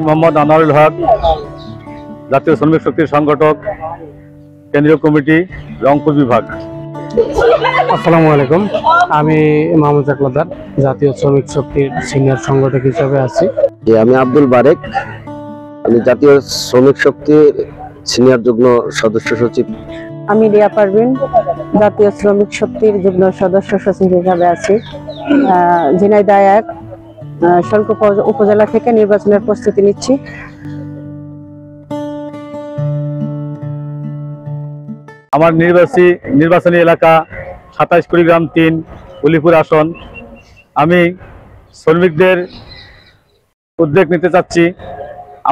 মোহাম্মদ আনোয়ারুল হক, জাতীয় শ্রমিক শক্তির সংগঠক, কেন্দ্রীয় কমিটি, রংপুর বিভাগ। আসসালামু আলাইকুম, আমি মাহমুদ আকলাদার, জাতীয় শ্রমিক শক্তির সিনিয়র সংগঠক হিসেবে আছি। আমি আব্দুল বারেক, আমি জাতীয় শ্রমিক শক্তির সিনিয়র যুগ্ম সদস্য সচিব। আমি রিয়া পারভিন, জাতীয় শ্রমিক শক্তির যুগ্ম সদস্য সচিব হিসাবে আছি। ঝিনাইদহ 1 শরীয়তপুর উপজেলা থেকে নির্বাচনের প্রস্তুতি নিচ্ছি। আমার নির্বাচনী এলাকা 27 কুড়িগ্রাম 3 উলিপুর আসন। আমি শ্রমিকদের উদ্যোগ নিতে চাচ্ছি।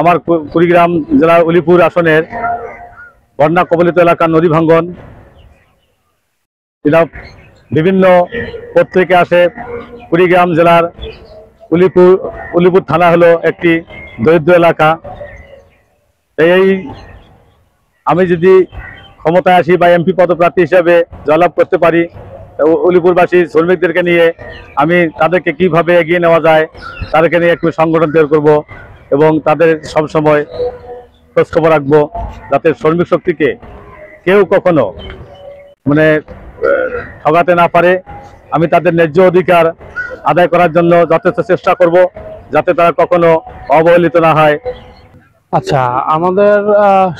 আমার কুড়িগ্রাম জেলার উলিপুর আসনের বন্যা কবলিত এলাকার নদী ভাঙ্গন, বিভিন্ন পত্রিকা আসে। কুড়িগ্রাম জেলার উলিপুর থানা হলো একটি দরিদ্র এলাকা। এই আমি যদি ক্ষমতায় আসি বা এমপি পদপ্রার্থী হিসাবে জয়লাভ করতে পারি, উলিপুরবাসী শ্রমিকদেরকে নিয়ে আমি তাদেরকে কিভাবে এগিয়ে নেওয়া যায় তাদেরকে নিয়ে একটু সংগঠন তৈরি করব এবং তাদের সবসময় খোঁজখবর রাখবো, যাতে শ্রমিক শক্তিকে কেউ কখনো ঠগাতে না পারে। আমি তাদের ন্যায্য অধিকার আদায় করার জন্য যথেষ্ট চেষ্টা করব, যাতে তারা কখনো অবহেলিত না হয়। আচ্ছা, আমাদের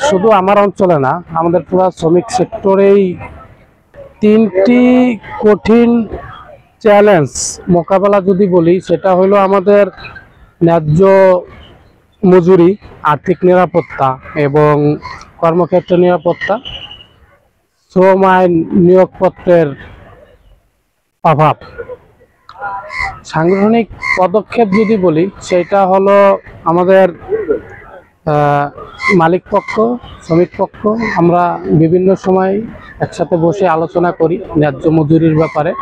শুধু আমার অঞ্চলে না, আমাদের পুরো শ্রমিক সেক্টরেই 3টি কঠিন চ্যালেঞ্জ মোকাবেলা যদি বলি, সেটা হলো আমাদের ন্যায্য মজুরি, আর্থিক নিরাপত্তা এবং কর্মক্ষেত্র নিরাপত্তা, শ্রম আইন নিয়োগপত্রের অভাব। সাংগঠনিক পদক্ষেপ যদি বলি, সেটা হলো আমাদের মালিক পক্ষ, শ্রমিক পক্ষ, আমরা বিভিন্ন সময় একসাথে বসে আলোচনা করি ন্যায্য মজুরির ব্যাপারে,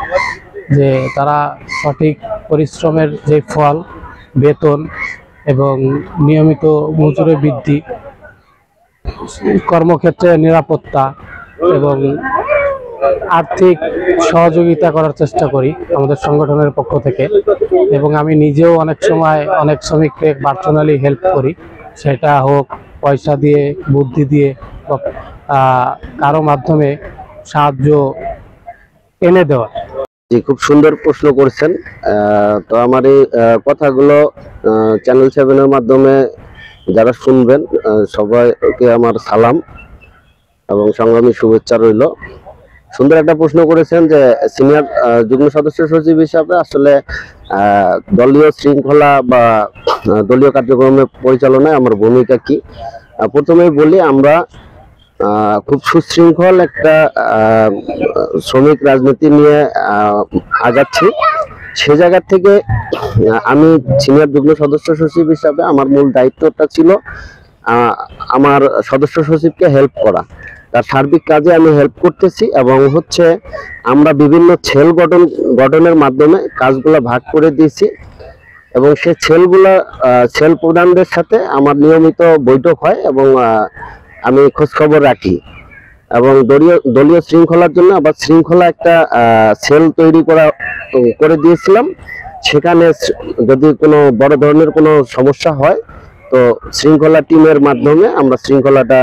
যে তারা সঠিক পরিশ্রমের যে ফল, বেতন এবং নিয়মিত মজুরি বৃদ্ধি, কর্মক্ষেত্রে নিরাপত্তা এবং আর্থিক সহযোগিতা করার চেষ্টা করি আমাদের সংগঠনের পক্ষ থেকে। এবং আমি নিজেও অনেক সময় অনেক শ্রমিককে পার্সোনালি হেল্প করি, সেটা হোক পয়সা দিয়ে, বুদ্ধি দিয়ে, কারো মাধ্যমে সাহায্য এনে দেওয়া। জি, খুব সুন্দর প্রশ্ন করেছেন। তো আমার এই কথাগুলো চ্যানেল 7-এর মাধ্যমে যারা শুনবেন, সবাইকে আমার সালাম এবং সংগ্রামী শুভেচ্ছা রইল। সুন্দর একটা প্রশ্ন করেছেন যে সিনিয়র যুগ্ম সদস্য সচিব হিসাবে আসলে দলীয় শৃঙ্খলা বা দলীয় কার্যক্রমের পরিচালনায় আমার ভূমিকা কি। প্রথমেই বলি, আমরা খুব সুশৃঙ্খল একটা শ্রমিক রাজনীতি নিয়ে আগাচ্ছি। সে জায়গা থেকে আমি সিনিয়র যুগ্ম সদস্য সচিব হিসাবে আমার মূল দায়িত্বটা ছিল আমার সদস্য সচিবকে হেল্প করা। তার সার্বিক কাজে আমি হেল্প করতেছি এবং আমরা বিভিন্ন সেল গঠনের মাধ্যমে কাজগুলো ভাগ করে দিয়েছি এবং সে সেল প্রধানদের সাথে আমার নিয়মিত বৈঠক হয় এবং আমি খোঁজখবর রাখি এবং দলীয় শৃঙ্খলার জন্য আবার শৃঙ্খলা একটা সেল তৈরি করে দিয়েছিলাম। সেখানে যদি কোনো বড় ধরনের কোনো সমস্যা হয়, তো শৃঙ্খলা টিমের মাধ্যমে আমরা শৃঙ্খলাটা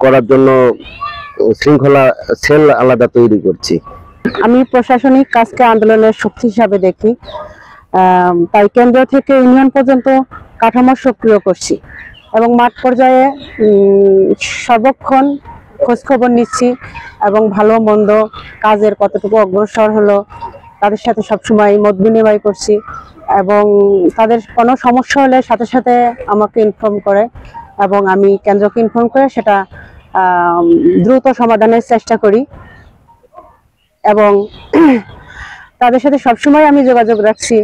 করার জন্য শৃঙ্খলা সেল আলাদা তৈরি করছি। আমি প্রশাসনিক কাজকে আন্দোলনের শক্তি হিসাবে দেখি, তাই কেন্দ্র থেকে ইউনিয়ন পর্যন্ত কাঠামো সক্রিয় করছি এবং মাঠ পর্যায়ে সর্বক্ষণ খোঁজখবর নিচ্ছি এবং ভালো মন্দ কাজের কতটুকু অগ্রসর হলো তাদের সাথে সবসময় মত বিনিময় করছি এবং তাদের কোনো সমস্যা হলে সাথে সাথে আমাকে ইনফর্ম করে এবং আমি কেন্দ্রকে ইনফর্ম করে সেটা দ্রুত সমাধানের চেষ্টা করি এবং তাদের সাথে সবসময় আমি যোগাযোগ রাখছি।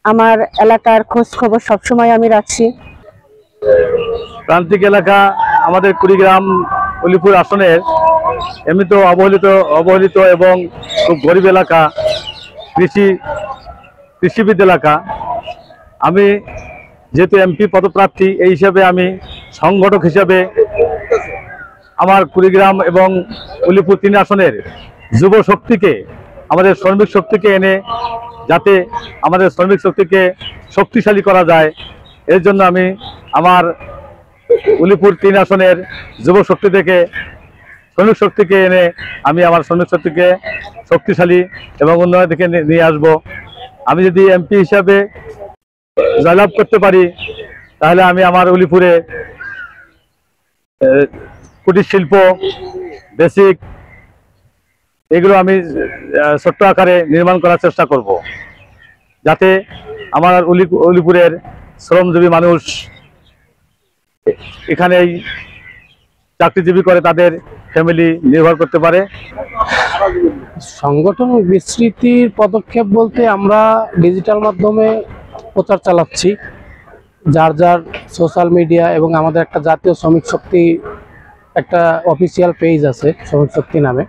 আমার এলাকার খোঁজ খবর সবসময় আমি রাখছি। প্রান্তিক এলাকা আমাদের কুড়িগ্রাম উলিপুর আসনের এমনিতেও অবহেলিত এবং খুব গরিব এলাকা, কৃষিবিদ এলাকা। আমি যেহেতু এমপি পদপ্রার্থী, এই হিসাবে আমি সংগঠক হিসাবে আমার কুড়িগ্রাম এবং উলিপুর 3 আসনের যুব শক্তিকে, আমাদের শ্রমিক শক্তিকে এনে যাতে আমাদের শ্রমিক শক্তিকে শক্তিশালী করা যায়। এর জন্য আমি আমার উলিপুর 3 আসনের যুব শক্তি থেকে শ্রমিক শক্তিকে এনে আমি আমার শ্রমিক শক্তিকে শক্তিশালী এবং উন্নয়নের দিকে নিয়ে আসব। আমি যদি এমপি হিসাবে জয়লাভ করতে পারি তাহলে আমি আমার উলিপুরে কুটির শিল্প, বেসিক, এগুলো আমি ছোট্ট আকারে নির্মাণ করার চেষ্টা করব, যাতে আমার উলিপুরের শ্রমজীবী মানুষ এখানেই চাকরিজীবী করে তাদের ফ্যামিলি নির্ভর করতে পারে। সংগঠন বিস্তৃতির পদক্ষেপ বলতে আমরা ডিজিটাল মাধ্যমে প্রচার চালাচ্ছি, যার যার সোশ্যাল মিডিয়া, এবং আমাদের একটা জাতীয় শ্রমিক শক্তি একটা অফিসিয়াল পেজ আছে শ্রমিক শক্তি নামে,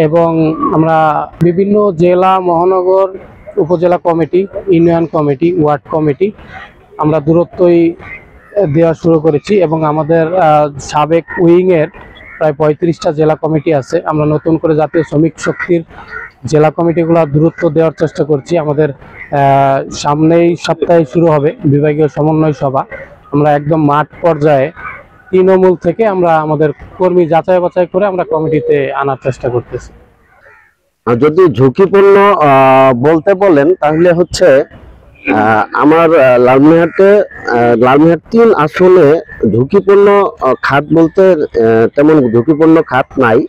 এবং আমরা বিভিন্ন জেলা, মহানগর, উপজেলা committee, union committee, word committee আমরা দূরত্বই দেওয়া শুরু করেছি, এবং আমাদের সাবেক উইংয়ের প্রায় 35টা জেলা কমিটি আছে। আমরা নতুন করে জাতীয় শ্রমিক শক্তির জেলা কমিটিগুলো দূরত্ব দেওয়ার চেষ্টা করছি। আমাদের সামনেই সপ্তাহে শুরু হবে বিভাগীয় সমন্বয় সভা। আমরা একদম মাঠ পর্যায়ে তৃণমূল থেকে আমরা আমাদের কর্মী যাচাই বাছাই করে আমরা কমিটিতে আনার চেষ্টা করতেছি। যদি ঝুঁকিপূর্ণ বলতে বলেন তাহলে হচ্ছে আমার লালমিহাট 3 আসনে ঝুঁকিপূর্ণ খাত বলতে তেমন ঝুঁকিপূর্ণ খাত নাই।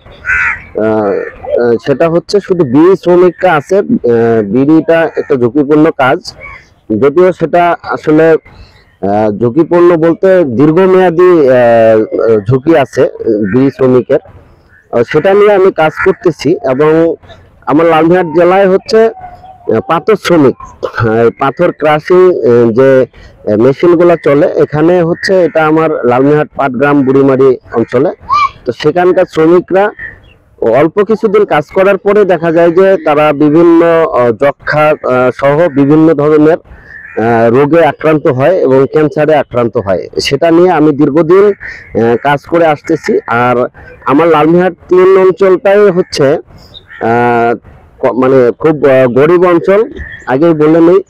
সেটা হচ্ছে শুধু বিড়ি শ্রমিকরা আছে। বিড়িটা একটা ঝুঁকিপূর্ণ কাজ, যদিও সেটা আসলে ঝুঁকিপূর্ণ বলতে দীর্ঘমেয়াদী ঝুঁকি আছে বিড়ি শ্রমিকের, সেটা নিয়ে আমি কাজ করতেছি। এবং আমার লালমিহাট জেলায় হচ্ছে পাথর শ্রমিক, পাথর ক্রাশিং যে মেশিনগুলো চলে, এখানে হচ্ছে এটা আমার লালমিহাট পাটগ্রাম বুড়িমারি অঞ্চলে। তো সেখানকার শ্রমিকরা অল্প কিছুদিন কাজ করার পরে দেখা যায় যে তারা বিভিন্ন যক্ষা সহ বিভিন্ন ধরনের রোগে আক্রান্ত হয় এবং ক্যান্সারে আক্রান্ত হয়। সেটা নিয়ে আমি দীর্ঘদিন কাজ করে আসতেছি। আর আমার লালমিহাট 3 অঞ্চলটাই হচ্ছে মানে খুব গরিব অঞ্চল। আগেই বলে নেই,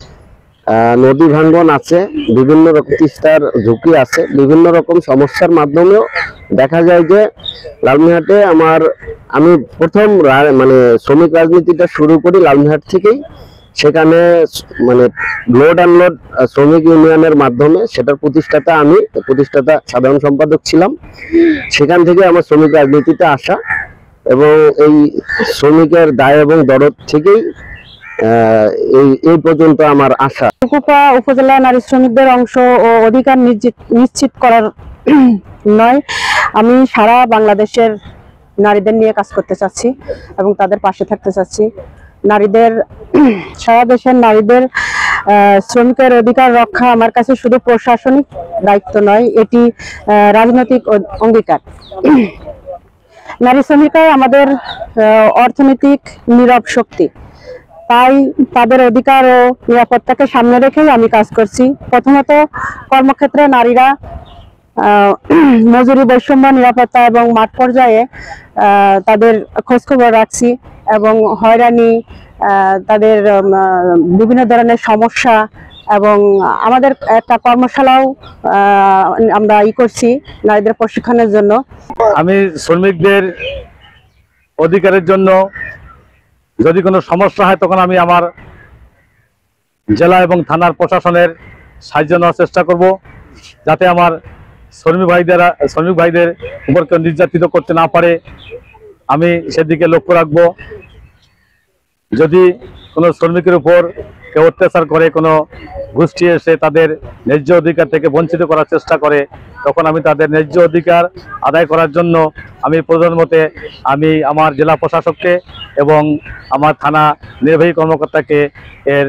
নদী ভাঙ্গন আছে, বিভিন্ন রকম তিস্তার ঝুঁকি আছে, বিভিন্ন রকম সমস্যার মাধ্যমেও দেখা যায় যে লালমিহাটে আমি প্রথম মানে শ্রমিক রাজনীতিটা শুরু করি লালমিহাট থেকেই। সেখানে মানে লোড আনলোড শ্রমিক ইউনিয়নের মাধ্যমে সেটার প্রতিষ্ঠাতা সাধারণ সম্পাদক ছিলাম। সেখান থেকে আমার শ্রমিক রাজনীতিতে আসা, এবং এই শ্রমিকের দায় এবং দরদ থেকেই এই পর্যন্ত আমার আশা। কুকুপা উপজেলা নারী শ্রমিকদের অংশ ও অধিকার নিশ্চিত করার নয়, আমি সারা বাংলাদেশের নারীদের নিয়ে কাজ করতে চাচ্ছি এবং তাদের পাশে থাকতে চাচ্ছি। সারা দেশের নারীদের শ্রমিকের অধিকার রক্ষা আমার কাছে শুধু প্রশাসনিক দায়িত্ব নয়, এটি রাজনৈতিক অঙ্গীকার। নারী শ্রমিকরা আমাদের অর্থনৈতিক নীরব শক্তি, তাই তাদের অধিকার ও নিরাপত্তাকে সামনে রেখেই আমি কাজ করছি। প্রথমত কর্মক্ষেত্রে নারীরা মজুরি, বৈষম্য, নিরাপত্তা এবং মাঠ পর্যায়ে তাদের খোঁজখবর রাখছি, এবং হয়রানি, তাদের বিভিন্ন ধরনের সমস্যা, এবং আমাদের একটা কর্মশালাও আমরা করছি নারীদের প্রশিক্ষণের জন্য। আমি শ্রমিকদের অধিকারের জন্য যদি কোনো সমস্যা হয় তখন আমি আমার জেলা এবং থানার প্রশাসনের সাহায্য নেওয়ার চেষ্টা করব, যাতে আমার শ্রমিক ভাইদের উপর কেউ নির্যাতিত করতে না পারে। আমি সেদিকে লক্ষ্য রাখবো। যদি কোনো শ্রমিকের উপর কেউ অত্যাচার করে, কোনো গোষ্ঠী এসে তাদের ন্যায্য অধিকার থেকে বঞ্চিত করার চেষ্টা করে, তখন আমি তাদের ন্যায্য অধিকার আদায় করার জন্য আমি প্রধান মতে আমি আমার জেলা প্রশাসককে এবং আমার থানা নির্বাহী কর্মকর্তাকে এর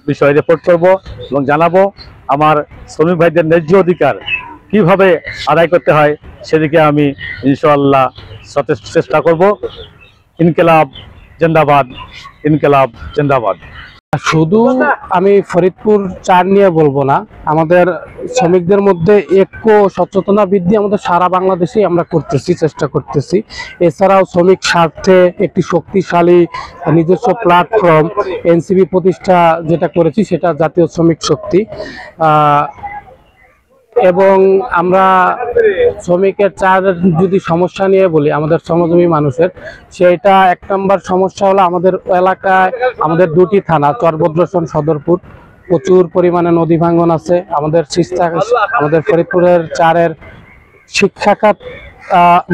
বিষয়ে রিপোর্ট করব এবং জানাবো আমার শ্রমিক ভাইদের ন্যায্য অধিকার কিভাবে আদায় করতে হয়, সেদিকে আমি ইনশাআল্লাহ চেষ্টা করব। ইনকিলাব জিন্দাবাদ, ইনকিলাব জিন্দাবাদ। শুধু আমি ফরিদপুর 4 নিয়ে বলবো না, আমাদের শ্রমিকদের মধ্যে ঐক্য সচেতনতা বৃদ্ধি আমাদের সারা বাংলাদেশেই আমরা করতেছি, চেষ্টা করতেছি। এছাড়াও শ্রমিক স্বার্থে একটি শক্তিশালী নিজস্ব প্ল্যাটফর্ম এনসিবি প্রতিষ্ঠা যেটা করেছি, সেটা জাতীয় শ্রমিক শক্তি। এবং আমরা শ্রমিকের যদি সমস্যা নিয়ে বলি, আমাদের শ্রমজীবী মানুষের, সেটা 1 নম্বর সমস্যা হলো আমাদের এলাকায় আমাদের 2টি থানা, চরভদ্রসন, সদরপুর, প্রচুর পরিমাণে নদী ভাঙ্গন আছে। আমাদের ফরিদপুরের 4-এর শিক্ষাখাত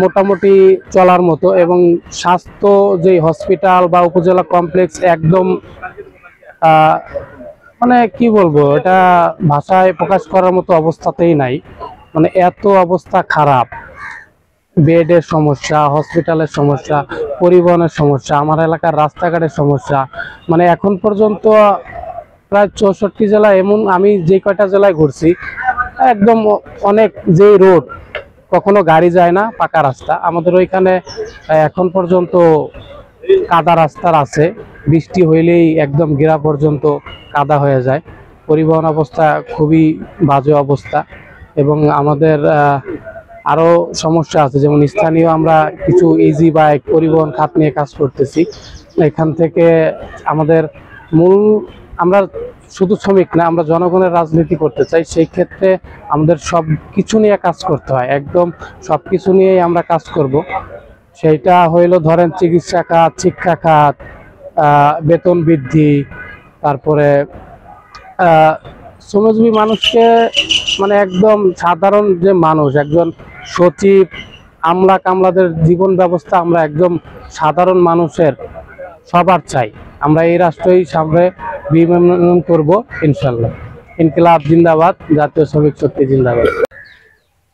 মোটামুটি চলার মতো, এবং স্বাস্থ্য যে হসপিটাল বা উপজেলা কমপ্লেক্স একদম মানে কি বলবো, এটা ভাষায় প্রকাশ করার মতো অবস্থাতেই নাই। মানে এত অবস্থা খারাপ, বেডের সমস্যা, হসপিটালের সমস্যা, পরিবহনের সমস্যা, আমার এলাকার রাস্তাঘাটের সমস্যা। মানে এখন পর্যন্ত প্রায় 64 জেলা, এমন আমি যে কয়টা জেলায় ঘুরছি, একদম অনেক যে রোড কখনো গাড়ি যায় না, পাকা রাস্তা। আমাদের ওইখানে এখন পর্যন্ত কাদা রাস্তার আছে, বৃষ্টি হইলেই একদম গিরা পর্যন্ত কাদা হয়ে যায়। পরিবহন অবস্থা খুবই বাজে অবস্থা। এবং আমাদের আরো সমস্যা আছে, যেমন স্থানীয় আমরা কিছু ইজি বাইক পরিবহন খাত নিয়ে কাজ করতেছি। এখান থেকে আমাদের আমরা শুধু শ্রমিক না, আমরা জনগণের রাজনীতি করতে চাই। সেই ক্ষেত্রে আমাদের সব কিছু নিয়ে কাজ করতে হয়, একদম সব কিছু নিয়েই আমরা কাজ করব। সেইটা হইলো ধরেন চিকিৎসা খাত, শিক্ষা খাত, বেতন বৃদ্ধি, তারপরে শ্রমজীবী মানুষকে মানে একদম সাধারণ যে মানুষ, একজন সচিব, আমলা কামলাদের জীবন ব্যবস্থা আমরা একদম সাধারণ মানুষের সবার চাই। আমরা এই রাষ্ট্রই সামনে বিনির্মাণ করব ইনশাল্লাহ। ইনকিলাব জিন্দাবাদ, জাতীয় শ্রমিক শক্তি জিন্দাবাদ।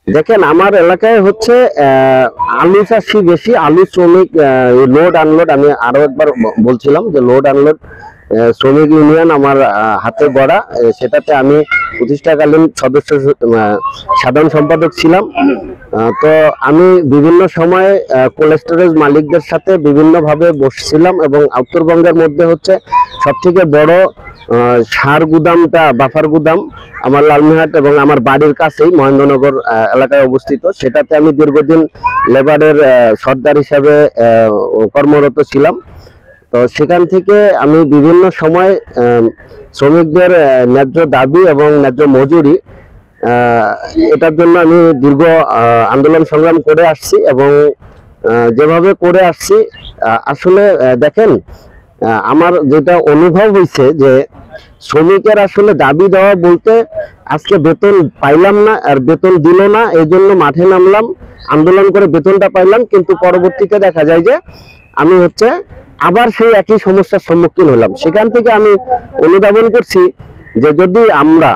দেখেন, আমার এলাকায় হচ্ছে আলু চাষি বেশি, আলু শ্রমিক, লোড আনলোড। আমি আরো একবার বলছিলাম যে লোড আনলোড শ্রমিক ইউনিয়ন আমার হাতে গড়া, সেটাতে আমি প্রতিষ্ঠাকালীন সদস্য সাধারণ সম্পাদক ছিলাম। তো আমি বিভিন্ন সময়ে কোল্ড স্টোরেজ মালিকদের সাথে বিভিন্নভাবে বসছিলাম, এবং উত্তরবঙ্গের মধ্যে হচ্ছে সবথেকে বড় সার গুদামটা বাফার গুদাম আমার লালমিহাট এবং আমার বাড়ির কাছেই মহেন্দ্রনগর এলাকায় অবস্থিত। সেটাতে আমি দীর্ঘদিন লেবারের সর্দার হিসাবে কর্মরত ছিলাম। তো সেখান থেকে আমি বিভিন্ন সময় শ্রমিকদের ন্যায্য দাবি এবং ন্যায্য মজুরি, এটার জন্য আমি দীর্ঘ আন্দোলন সংগ্রাম করে আসছি। এবং যেভাবে করে আসছি, আসলে দেখেন, আমার যেটা অনুভব হয়েছে যে শ্রমিকের আসলে দাবি দেওয়া বলতে, আজকে বেতন পাইলাম না আর বেতন দিল না, এই জন্য মাঠে নামলাম, আন্দোলন করে বেতনটা পাইলাম, কিন্তু পরবর্তীতে দেখা যায় যে আমি হচ্ছে আবার সেই একই সমস্যার সম্মুখীন হলাম। সেখান থেকে আমি অনুধাবন করছি যে যদি আমরা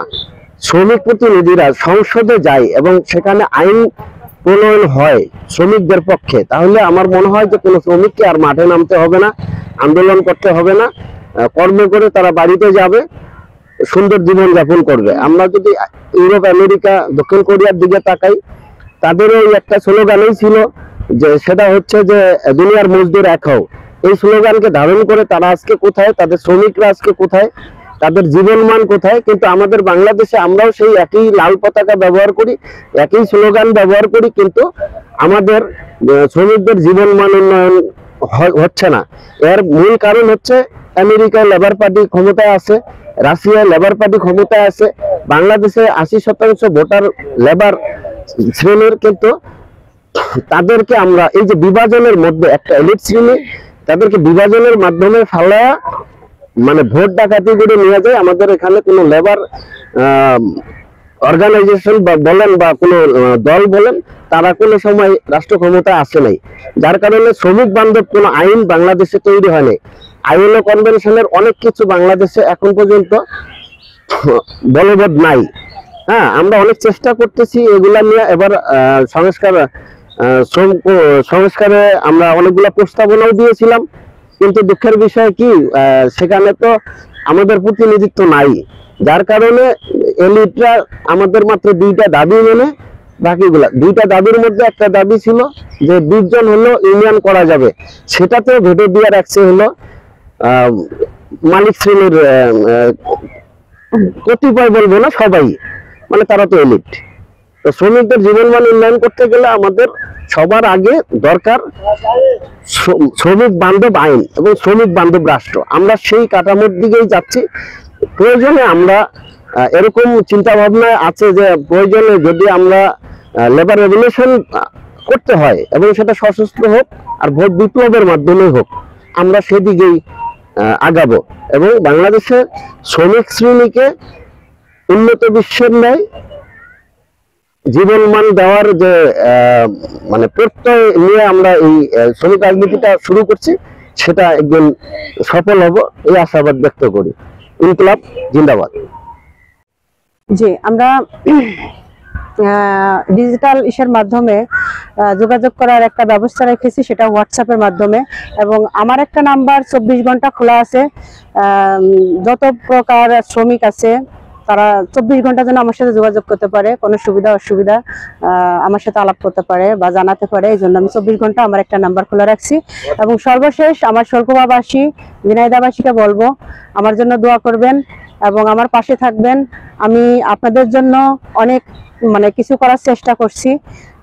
শ্রমিক প্রতিনিধিরা সংসদে যাই এবং সেখানে আইন প্রণয়ন হয় শ্রমিকদের পক্ষে, তাহলে আমার মনে হয় যে কোনো শ্রমিককে আর মাঠে নামতে হবে না, আন্দোলন করতে হবে না, কর্ম করে তারা বাড়িতে যাবে, সুন্দর জীবন যাপন করবে। আমরা যদি ইউরোপ, আমেরিকা, দক্ষিণ কোরিয়ার দিকে তাকাই, তাদেরও একটা স্লোগানই ছিল, যে সেটা হচ্ছে যে দুনিয়ার মজদুর এক হও। এই স্লোগানকে ধারণ করে তারা আজকে কোথায়, তাদের শ্রমিকরা আজকে কোথায়, তাদের জীবনমান কোথায়। কিন্তু আমাদের বাংলাদেশে আমরাও সেই একই লাল পতাকা ব্যবহার করি, একই স্লোগান ব্যবহার করি, কিন্তু আমাদের শ্রমিকদের জীবনমান উন্নয়ন হচ্ছে না। এর মূল কারণ হচ্ছে আমেরিকায় লেবার পার্টি ক্ষমতায় আছে, রাশিয়ায় লেবার পার্টি ক্ষমতায় আছে, বাংলাদেশে 80% ভোটার লেবার শ্রেণীর। কিন্তু তাদেরকে আমরা এই যে বিভাজনের মধ্যে একটা এলিট শ্রেণী, তাদেরকে বিভাজনের মাধ্যমে ফালায়া মানে ভোট ডাকাতি করে নিয়ে যায়। আমাদের এখানে কোনো লেবার অর্গানাইজেশন বলেন বা কোনো দল বলেন, তারা কোনো সময় রাষ্ট্র ক্ষমতায় আসে নাই, যার কারণে শ্রমিক বান্ধব কোনো আইন বাংলাদেশে তৈরি হয় নাই। আইএলও কনভেনশনের অনেক কিছু বাংলাদেশে এখন পর্যন্ত বলবৎ নাই। হ্যাঁ, আমরা অনেক চেষ্টা করতেছি এগুলা নিয়ে। এবার সংস্কারে আমরা অনেকগুলা প্রস্তাবনাও দিয়েছিলাম, কিন্তু দুঃখের বিষয় কি, সেখানে তো আমাদের প্রতিনিধিত্ব নাই, যার কারণে এলিটরা আমাদের মাত্র 2টা দাবি মেনে, বাকিগুলা 2টা দাবির মধ্যে একটা দাবি ছিল যে 20 জন হলো ইউনিয়ন করা যাবে, সেটাতেও ভেটো দিয়ে রাখছে হলো মালিক শ্রেণীর কতিপয় বলবো না, সবাই, মানে তারা তো এলিট। তো শ্রমিকদের জীবনমান উন্নয়ন করতে গেলে আমাদের সবার আগে দরকার শ্রমিক বান্ধব আইন এবং শ্রমিক বান্ধব রাষ্ট্র। আমরা সেই কাঠামোর দিকেই যাচ্ছি। প্রয়োজনে আমরা এরকম চিন্তা ভাবনা আছে যে প্রয়োজনে যদি আমরা লেবার রেগুলেশন করতে হয় এবং সেটা সশস্ত্র হোক আর ভোট বিপ্লবের মাধ্যমে হোক, আমরা সেদিকেই আগাবো এবং বাংলাদেশে শ্রমিক শ্রেণীকে উন্নত বিশ্বের ন্যায় জীবনমান দেওয়ার যে মানে প্রত্যয় নিয়ে আমরা এই শ্রমিক রাজনীতিটা শুরু করছি, সেটা একদিন সফল হব এই আশাবাদ ব্যক্ত করি। ইনকিলাব জিন্দাবাদ। জি, আমরা ডিজিটাল ইসের মাধ্যমে যোগাযোগ করার একটা ব্যবস্থা রেখেছি, সেটা হোয়াটসঅ্যাপের মাধ্যমে। এবং আমার একটা নাম্বার 24 ঘন্টা খোলা আছে। যত প্রকার শ্রমিক আছে তারা 24 ঘন্টা যেন আমার সাথে যোগাযোগ করতে পারে, কোনো সুবিধা অসুবিধা আমার সাথে আলাপ করতে পারে বা জানাতে পারে। এই জন্য আমি 24 ঘন্টা আমার একটা নাম্বার খোলা রাখছি। এবং সর্বশেষ আমার শোলকুপাবাসী, ঝিনাইদহবাসীকে বলবো আমার জন্য দোয়া করবেন এবং আমার পাশে থাকবেন। আমি আপনাদের জন্য অনেক কিছু করার চেষ্টা করছি।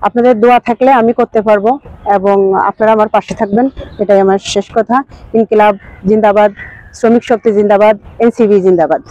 আপনাদের দোয়া থাকলে আমি করতে পারবো এবং আপনারা আমার পাশে থাকবেন, এটাই আমার শেষ কথা। ইনকিলাব জিন্দাবাদ, শ্রমিক শক্তি জিন্দাবাদ, এনসিবি জিন্দাবাদ।